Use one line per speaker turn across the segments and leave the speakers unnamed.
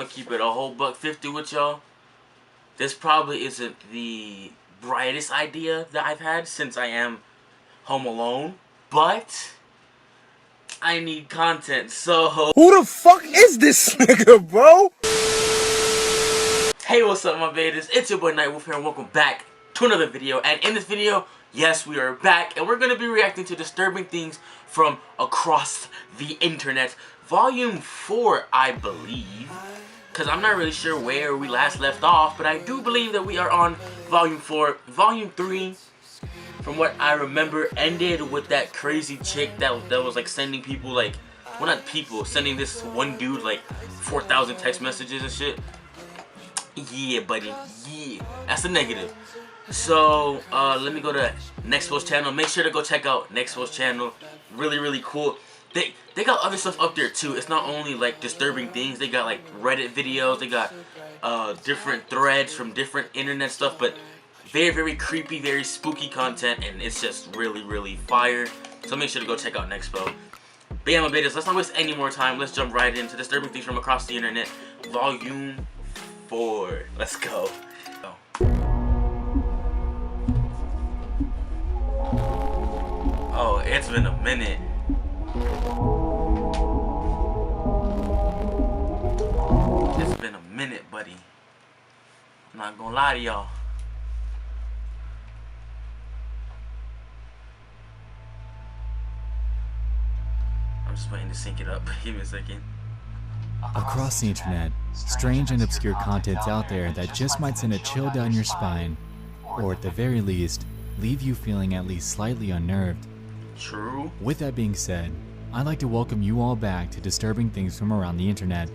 gonna keep it a whole $1.50 with y'all. This probably isn't the brightest idea that I've had since I am home alone, but I need content, so...
Who the fuck is this nigga, bro?
Hey, what's up, my betas? It's your boy NightWolf here, and welcome back to another video. And in this video, yes, we are back, and we're gonna be reacting to disturbing things from across the internet. Volume 4, I believe. Because I'm not really sure where we last left off, but I do believe that we are on Volume 4. Volume 3, from what I remember, ended with that crazy chick that was like sending people like, well, not people, sending this one dude like 4,000 text messages and shit. Yeah, buddy, yeah, that's a negative. So, let me go to Nexpo's channel. Make sure to go check out Nexpo's channel. Really cool. They got other stuff up there too. It's not only like disturbing things. They got like Reddit videos. They got different threads from different internet stuff, but very creepy, very spooky content, and it's just really fire. So make sure to go check out Nexpo. But yeah, my betas, let's not waste any more time. Let's jump right into disturbing things from across the internet, Volume 4. Let's go. Oh, it's been a minute. It's been a minute, buddy. I'm not gonna lie to y'all. I'm just waiting to sync it up. Give me a second.
Across the internet, strange and obscure content's out there that just might send a chill down your spine, or at the very least, leave you feeling at least slightly unnerved.
True.
With that being said, I'd like to welcome you all back to Disturbing Things from Around the Internet.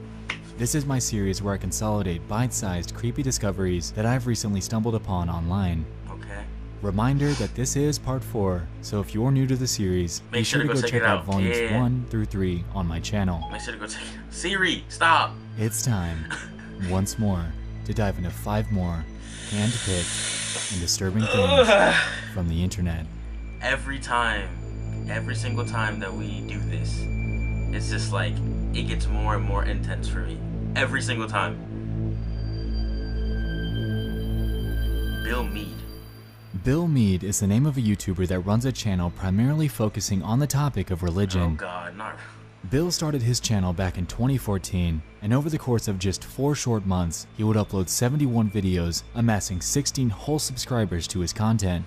This is my series where I consolidate bite-sized creepy discoveries that I've recently stumbled upon online.
Okay.
Reminder that this is part 4, so if you're new to the series, be sure to go check out volumes 1 through 3 on my channel.
Make sure to go check it out. Siri, stop!
It's time, once more, to dive into 5 more hand-picked and disturbing things from the internet.
Every single time that we do this, it's just like, it gets more and more intense for me. Every single time. Bill Mead.
Bill Mead is the name of a YouTuber that runs a channel primarily focusing on the topic of religion.
Oh god, not...
Bill started his channel back in 2014, and over the course of just 4 short months, he would upload 71 videos, amassing 16 whole subscribers to his content.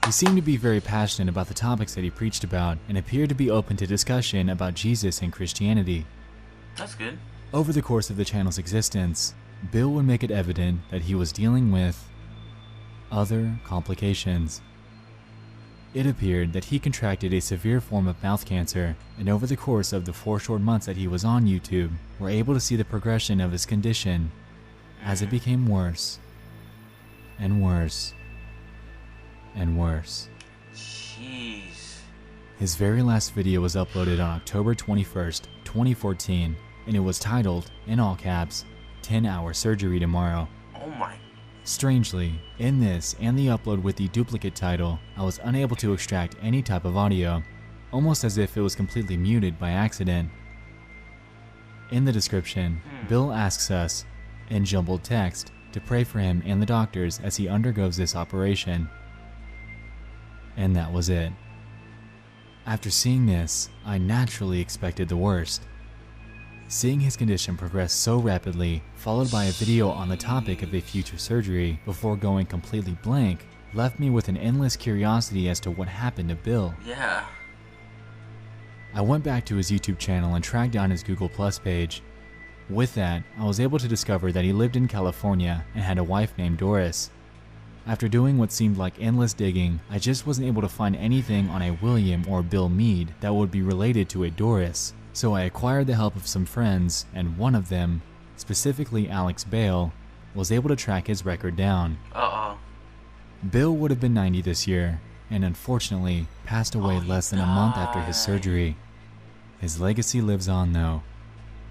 He seemed to be very passionate about the topics that he preached about, and appeared to be open to discussion about Jesus and Christianity.
That's good.
Over the course of the channel's existence, Bill would make it evident that he was dealing with other complications. It appeared that he contracted a severe form of mouth cancer, and over the course of the 4 short months that he was on YouTube, were able to see the progression of his condition as it became worse and worse and worse.
Jeez.
His very last video was uploaded on October 21st, 2014, and it was titled, in all caps, 10-hour surgery tomorrow.
Oh my.
Strangely, in this and the upload with the duplicate title, I was unable to extract any type of audio, almost as if it was completely muted by accident. In the description, Bill asks us, in jumbled text, to pray for him and the doctors as he undergoes this operation. And that was it. After seeing this, I naturally expected the worst. Seeing his condition progress so rapidly, followed by a video on the topic of a future surgery before going completely blank, left me with an endless curiosity as to what happened to Bill.
Yeah.
I went back to his YouTube channel and tracked down his Google Plus page. With that, I was able to discover that he lived in California and had a wife named Doris. After doing what seemed like endless digging, I just wasn't able to find anything on a William or Bill Mead that would be related to a Doris. So I acquired the help of some friends, and one of them, specifically Alex Bale, was able to track his record down. Bill would have been 90 this year, and unfortunately passed away less than a month after his surgery. His legacy lives on though,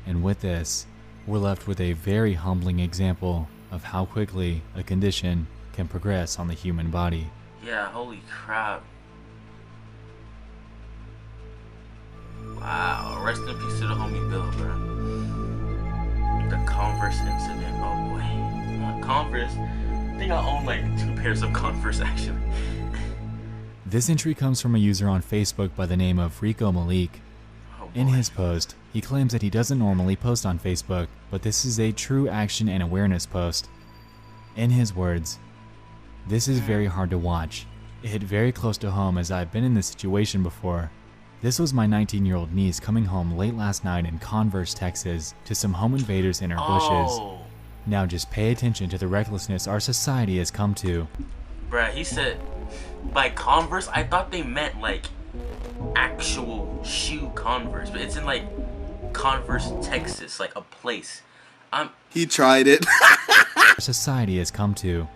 and with this, we're left with a very humbling example of how quickly a condition can progress on the human body.
Yeah, holy crap. Wow, rest in peace to the homie Bill, bro. The Converse incident. Oh boy. Not Converse. I think I own like 2 pairs of Converse actually.
This entry comes from a user on Facebook by the name of wlecome.
Oh,
In his post, he claims that he doesn't normally post on Facebook, but this is a true action and awareness post. In his words, "This is very hard to watch. It hit very close to home as I've been in this situation before. This was my 19-year-old niece coming home late last night in Converse, Texas, to some home invaders in her bushes. Now just pay attention to the recklessness our society has come to."
Bruh, he said by Converse, I thought they meant like actual shoe Converse, but it's in like Converse, Texas, like a place.
He tried it.
Our society has come to.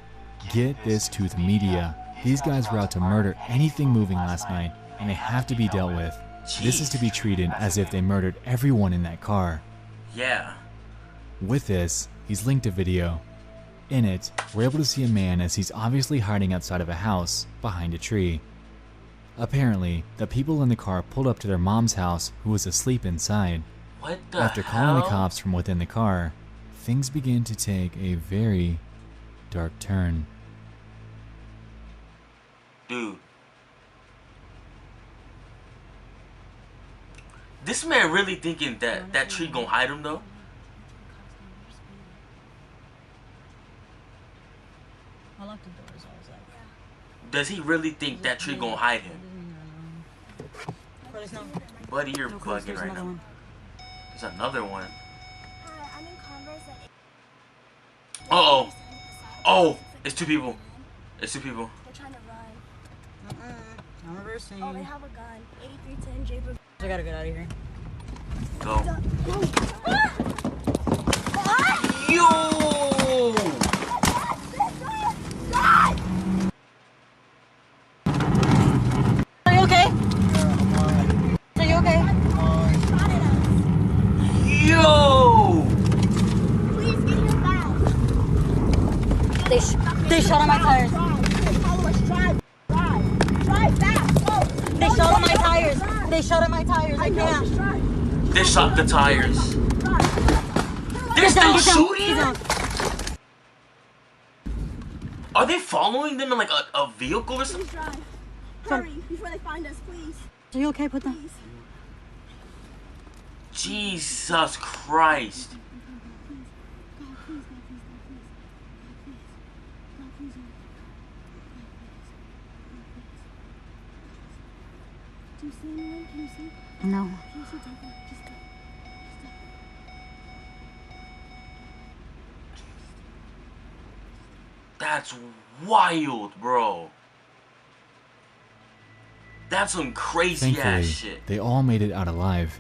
Get this to the media. These guys were out to murder anything moving last night, and they have to be dealt with. This is to be treated as if they murdered everyone in that car.
Yeah.
With this, he's linked a video. In it, we're able to see a man as he's obviously hiding outside of a house, behind a tree. Apparently, the people in the car pulled up to their mom's house who was asleep inside.
What the
After calling the cops from within the car, things begin to take a very dark turn.
Dude. This man really thinking that that tree gonna hide him though?
I locked the doors. I was like,
Does he really think that tree gonna hide him?
there's no.
Buddy, you're
No, Chris,
bugging
there's
right
another
now.
one.
There's another one.
Hi, I'm in Converse at
Uh-oh. Oh, it's 2 people. It's 2 people.
They're trying to run.
I'm reversing.
Oh, they have a gun. 8310 Jaber.
I gotta get out of here.
Go. Yo!
Are you okay? Are you okay?
Yo!
Please get here fast.
They shot on my tires.
Follow us. Drive fast. Go.
They shot on my tires. They shot on my tires. I can't.
They shot the tires. They're
Get
still
down, get down,
shooting?
get down.
Are they following them in like a vehicle or something?
Please drive. Hurry before they find us, please.
Are you okay? Put them.
Please.
Jesus Christ.
Do you see anyone? Can you see?
No.
Can you see Tucker? Just go.
That's wild, bro. That's some crazy ass
Thankfully,
shit.
they all made it out alive.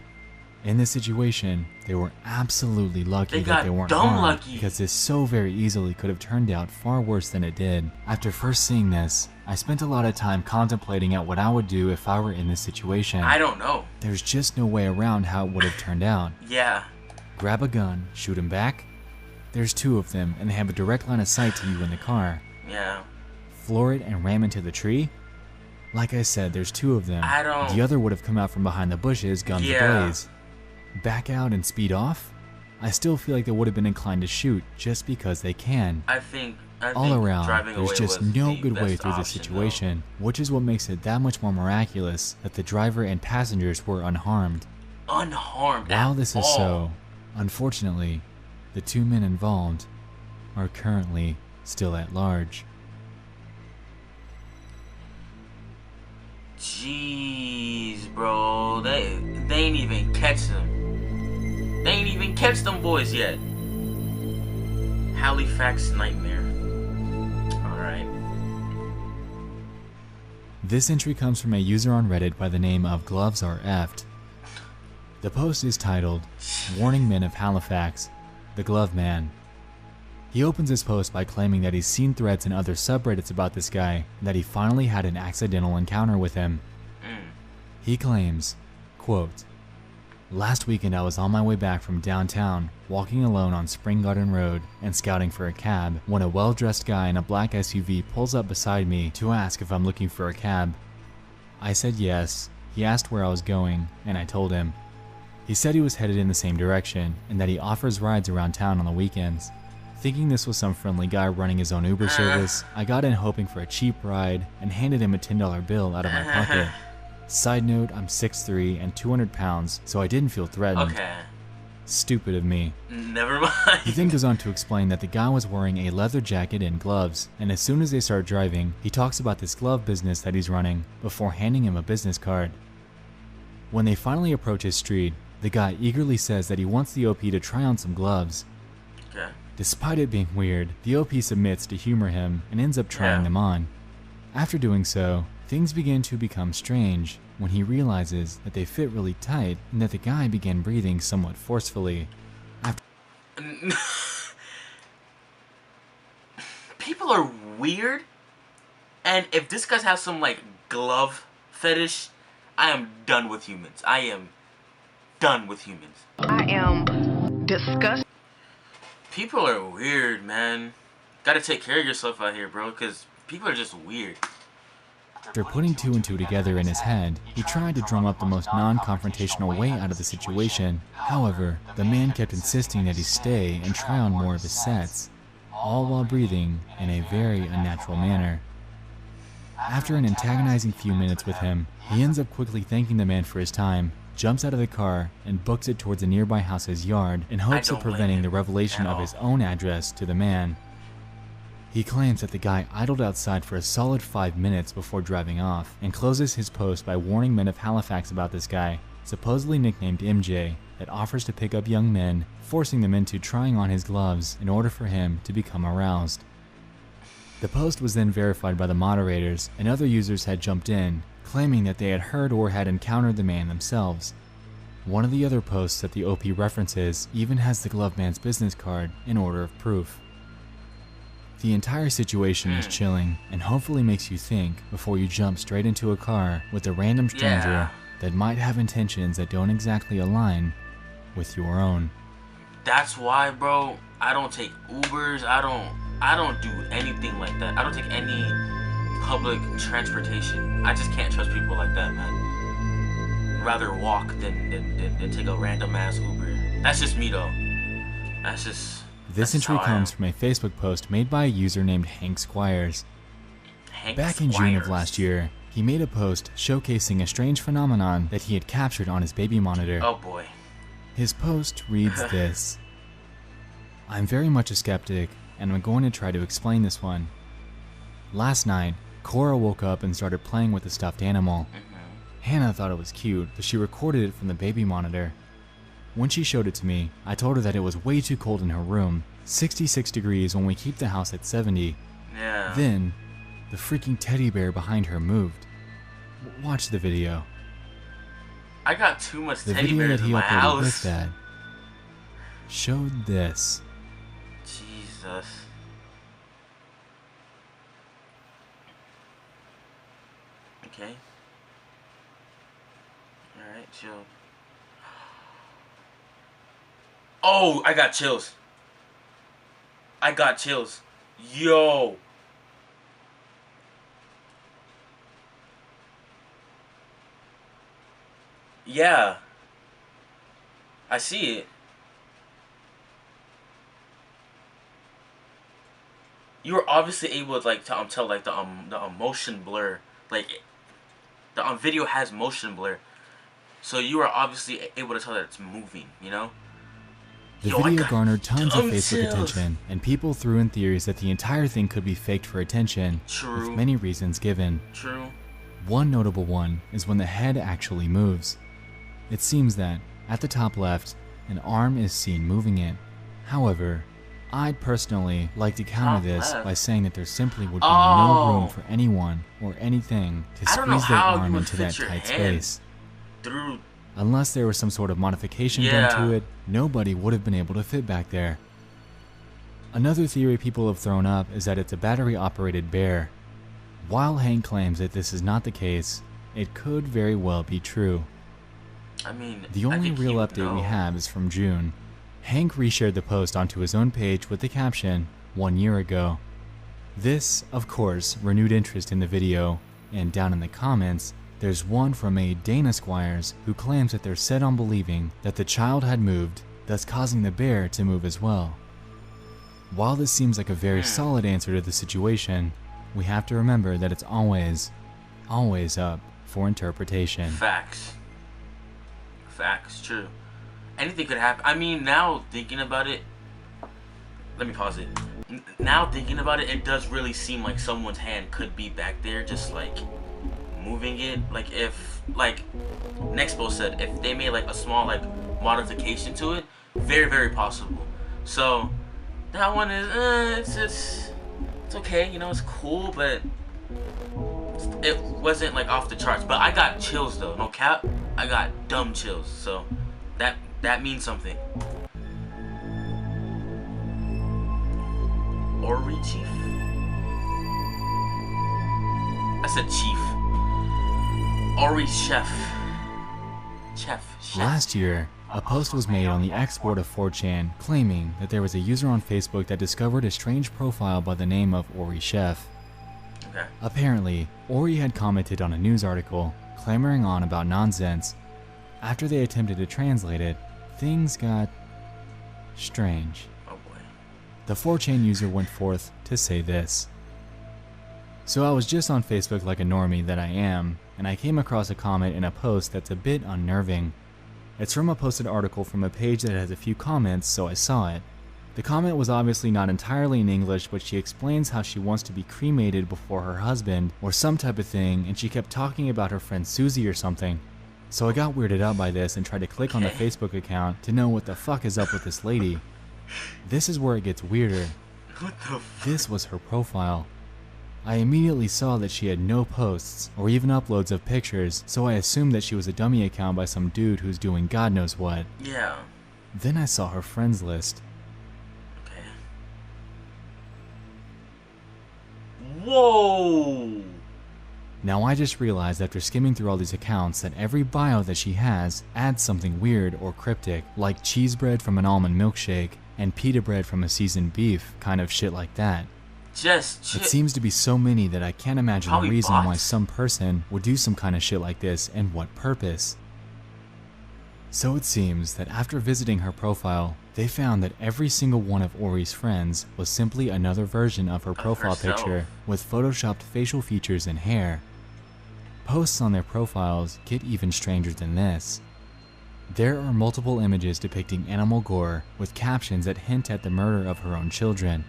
In this situation, they were absolutely lucky
They
that
got
they weren't
dumb
harmed,
lucky.
because this so very easily could have turned out far worse than it did. After first seeing this, I spent a lot of time contemplating at what I would do if I were in this situation.
I don't know.
There's just no way around how it would have turned out.
Yeah.
Grab a gun, shoot him back. There's 2 of them, and they have a direct line of sight to you in the car.
Yeah.
Floor it and ram into the tree? Like I said, there's 2 of them.
I don't-
The other would have come out from behind the bushes, guns
Yeah.
ablaze. Back out and speed off? I still feel like they would have been inclined to shoot just because they can.
I think
All around,
driving
there's
away
just
was
no
the
good way
best
through this
option,
situation, which is what makes it that much more miraculous that the driver and passengers were unharmed.
though. Unharmed.
While
at
this is
all.
so, unfortunately, the 2 men involved are currently still at large.
Jeez, bro. They ain't even catch them. They ain't even catch them boys yet. Halifax Nightmare. Alright.
This entry comes from a user on Reddit by the name of Gloves Are Effed. The post is titled, "Warning Men of Halifax, the Glove Man." He opens his post by claiming that he's seen threads in other subreddits about this guy, and that he finally had an accidental encounter with him. He claims, quote, "Last weekend I was on my way back from downtown, walking alone on Spring Garden Road and scouting for a cab, when a well-dressed guy in a black SUV pulls up beside me to ask if I'm looking for a cab. I said yes. He asked where I was going, and I told him. He said he was headed in the same direction and that he offers rides around town on the weekends. Thinking this was some friendly guy running his own Uber service, I got in hoping for a cheap ride and handed him a $10 bill out of my pocket. Side note, I'm 6'3" and 200 pounds, so I didn't feel threatened.
Okay.
Stupid of me.
Never mind.
He then goes on to explain that the guy was wearing a leather jacket and gloves, and as soon as they start driving, he talks about this glove business that he's running before handing him a business card. When they finally approach his street, the guy eagerly says that he wants the OP to try on some gloves.
Okay.
Despite it being weird, the OP submits to humor him and ends up trying them on. After doing so, things begin to become strange when he realizes that they fit really tight and that the guy began breathing somewhat forcefully.
People are weird, and if this guy has some like glove fetish, I am done with humans. I am done with humans.
I am disgusted.
People are weird, man. Gotta take care of yourself out here, bro, because people are just weird.
After putting two and two together in his head, he tried to drum up the most non-confrontational way out of the situation. However, the man kept insisting that he stay and try on more of his sets, all while breathing in a very unnatural manner. After an antagonizing few minutes with him, he ends up quickly thanking the man for his time, jumps out of the car, and books it towards a nearby house's yard in hopes of preventing the revelation of his own address to the man. He claims that the guy idled outside for a solid 5 minutes before driving off, and closes his post by warning men of Halifax about this guy, supposedly nicknamed MJ, that offers to pick up young men, forcing them into trying on his gloves in order for him to become aroused. The post was then verified by the moderators, and other users had jumped in, claiming that they had heard or had encountered the man themselves. One of the other posts that the OP references even has the glove man's business card in order of proof. The entire situation is chilling and hopefully makes you think before you jump straight into a car with a random stranger that might have intentions that don't exactly align with your own.
That's why, bro, I don't take Ubers. I don't do anything like that. I don't take any public transportation. I just can't trust people like that, man. Rather walk than take a random ass Uber. That's just me though. That's just.
This entry comes from a Facebook post made by a user named Hank Squires. Back in June of last year, he made a post showcasing a strange phenomenon that he had captured on his baby monitor.
Oh boy.
His post reads this: I'm very much a skeptic, and I'm going to try to explain this one. Last night, Cora woke up and started playing with a stuffed animal. Hannah thought it was cute, but she recorded it from the baby monitor. When she showed it to me, I told her that it was way too cold in her room, 66 degrees when we keep the house at 70.
Yeah.
Then, the freaking teddy bear behind her moved. Watch the video.
I got too much
The
teddy
video
bears
that
in
he
my
uploaded
house.
with that showed this.
Jesus. Okay. Alright, chill. Oh, I got chills. I got chills. Yo. Yeah. I see it. You were obviously able to like tell like the motion blur, like the video has motion blur, so you were obviously able to tell that it's moving, you know.
The video garnered tons of Facebook attention, and people threw in theories that the entire thing could be faked for attention, with many reasons given.
True.
One notable one is when the head actually moves. It seems that, at the top left, an arm is seen moving it. However, I'd personally like to counter this by saying that there simply would be no room for anyone or anything to squeeze their arm into that tight space. Unless there was some sort of modification done to it, nobody would have been able to fit back there. Another theory people have thrown up is that it's a battery-operated bear. While Hank claims that this is not the case, it could very well be true.
I mean,
the only real update we have is from June. Hank reshared the post onto his own page with the caption, 1 year ago. This, of course, renewed interest in the video, and down in the comments, There's one from a Dana Squires who claims that they're set on believing that the child had moved, thus causing the bear to move as well. While this seems like a very solid answer to the situation, we have to remember that it's always up for interpretation.
Facts. Facts, true. Anything could happen. I mean, now thinking about it, let me pause it. Now thinking about it, it does really seem like someone's hand could be back there, just like moving it. Like if, like Nexpo said, if they made like a small like modification to it, very, very possible. So that one is, it's okay, you know, it's cool, but it wasn't like off the charts. But I got chills though, no cap. I got dumb chills, so that means something. Ori Chief? I said Chief. Ori Chef. Chef.
Last year, a post was made on the export of 4chan claiming that there was a user on Facebook that discovered a strange profile by the name of Ori Chef.
Okay.
Apparently, Ori had commented on a news article clamoring on about nonsense. After they attempted to translate it, things got strange.
Oh boy.
The 4chan user went forth to say this. So I was just on Facebook like a normie that I am, and I came across a comment in a post that's a bit unnerving. It's from a posted article from a page that has a few comments, so I saw it. The comment was obviously not entirely in English, but she explains how she wants to be cremated before her husband, or some type of thing, and she kept talking about her friend Susie or something. So I got weirded out by this and tried to click on the Facebook account to know what the fuck is up with this lady. This is where it gets weirder.
What the f—
This was her profile. I immediately saw that she had no posts or even uploads of pictures, so I assumed that she was a dummy account by some dude who's doing God knows what.
Yeah.
Then I saw her friends list.
Okay. Whoa!
Now I just realized after skimming through all these accounts that every bio that she has adds something weird or cryptic, like cheese bread from an almond milkshake and pita bread from a seasoned beef, kind of shit like that. It seems to be so many that I can't imagine a reason why some person would do some kind of shit like this and what purpose. So it seems that after visiting her profile, they found that every single one of Ori's friends was simply another version of her profile picture with photoshopped facial features and hair. Posts on their profiles get even stranger than this. There are multiple images depicting animal gore with captions that hint at the murder of her own children.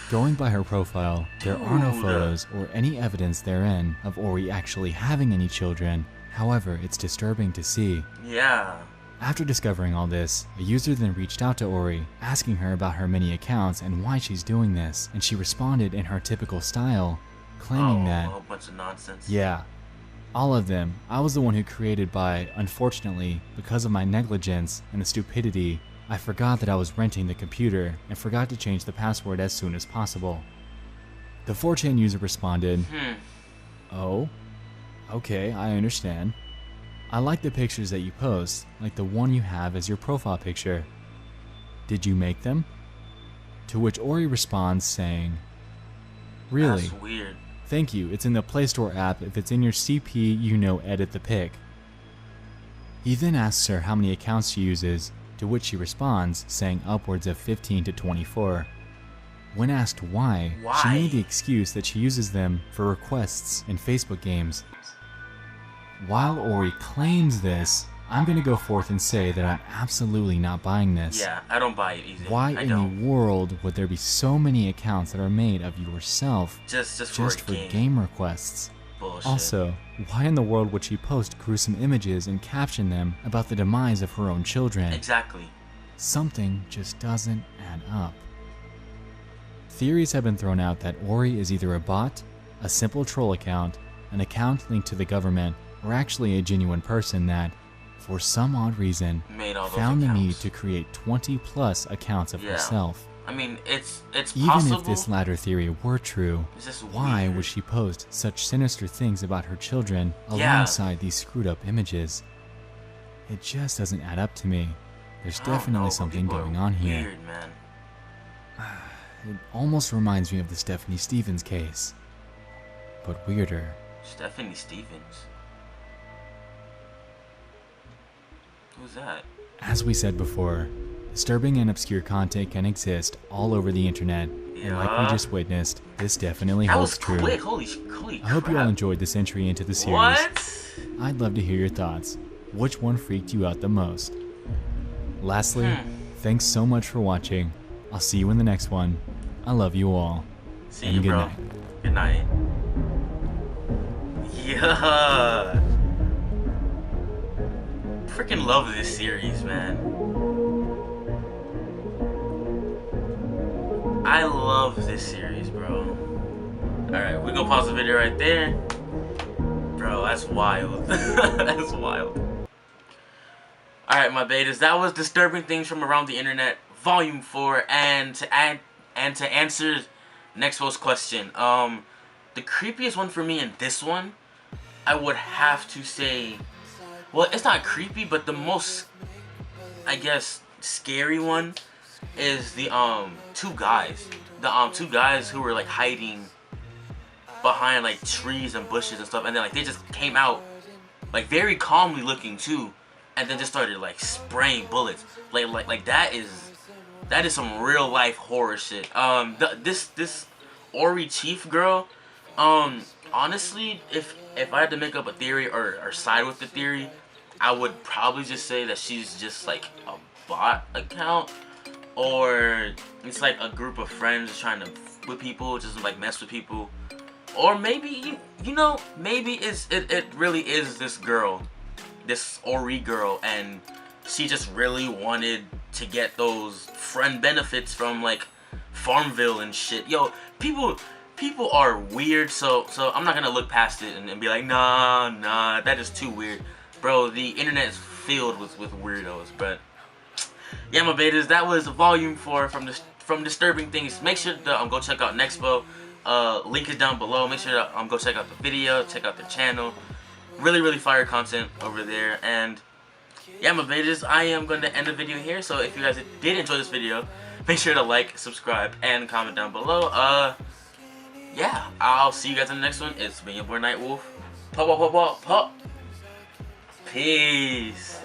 Going by her profile, there are no photos or any evidence therein of Ori actually having any children. However, it's disturbing to see.
Yeah.
After discovering all this, a user then reached out to Ori, asking her about her many accounts and why she's doing this, and she responded in her typical style, claiming that,
a whole bunch of nonsense.
Yeah, all of them. I was the one who created by, unfortunately, because of my negligence and the stupidity, I forgot that I was renting the computer and forgot to change the password as soon as possible. The 4chan user responded, Oh, okay, I understand. I like the pictures that you post, like the one you have as your profile picture. Did you make them? To which Ori responds saying, Really?
That's weird.
Thank you, it's in the Play Store app. If it's in your CP, you know, edit the pic. He then asks her how many accounts she uses, to which she responds, saying upwards of 15 to 24. When asked why, she made the excuse that she uses them for requests in Facebook games. While Ori claims this, I'm gonna go forth and say that I'm absolutely not buying this.
Yeah, I don't buy it either.
Why in the world would there be so many accounts that are made of yourself just for game requests?
Bullshit.
Also, why in the world would she post gruesome images and caption them about the demise of her own children?
Exactly.
Something just doesn't add up. Theories have been thrown out that Ori is either a bot, a simple troll account, an account linked to the government, or actually a genuine person that, for some odd reason, found the need to create 20 plus accounts of herself.
I mean, it's
Even
possible.
If this latter theory were true, why
weird.
would she post such sinister things about her children alongside these screwed up images? It just doesn't add up to me. There's definitely something going on here.
Weird, man.
It almost reminds me of the Stephanie Stevens case, but weirder.
Stephanie Stevens? Who's that?
As we said before, disturbing and obscure content can exist all over the internet, and like we just witnessed, this definitely
That
holds
was
true.
quick. Holy
I hope you all
crap.
enjoyed this entry into the series.
What?
I'd love to hear your thoughts. Which one freaked you out the most? Lastly, thanks so much for watching. I'll see you in the next one. I love you all.
See
and
you,
good
bro.
night.
Good night. Yeah. Freaking love this series, man. I love this series, bro. Alright, we're gonna pause the video right there. Bro, that's wild. That's wild. Alright, my betas, that was Disturbing Things from Around the Internet, Volume 4, and to answer Nexpo's question, the creepiest one for me in this one, I would have to say, well, it's not creepy, but the most, I guess, scary one is the two guys. The two guys who were like hiding behind like trees and bushes and stuff, and then like they just came out like very calmly looking too, and then just started like spraying bullets. Like that is some real life horror shit. This Ori Chief girl, honestly, if I had to make up a theory or side with the theory, I would probably just say that she's just like a bot account, or it's like a group of friends trying to with people, just like mess with people, or maybe you know, maybe it really is this girl, this Ori girl, and she just really wanted to get those friend benefits from like Farmville and shit. Yo, people are weird, so I'm not gonna look past it and be like, nah, that is too weird. Bro, the internet is filled with weirdos. But yeah, my betas, that was Volume 4 from Disturbing Things. Make sure to go check out Nexpo. Link is down below. Make sure to go check out the video, check out the channel. Really fire content over there. And yeah, my betas, I am going to end the video here. So if you guys did enjoy this video, make sure to like, subscribe, and comment down below. Yeah, I'll see you guys in the next one. It's been your boy NightWolf. Pop. Peace.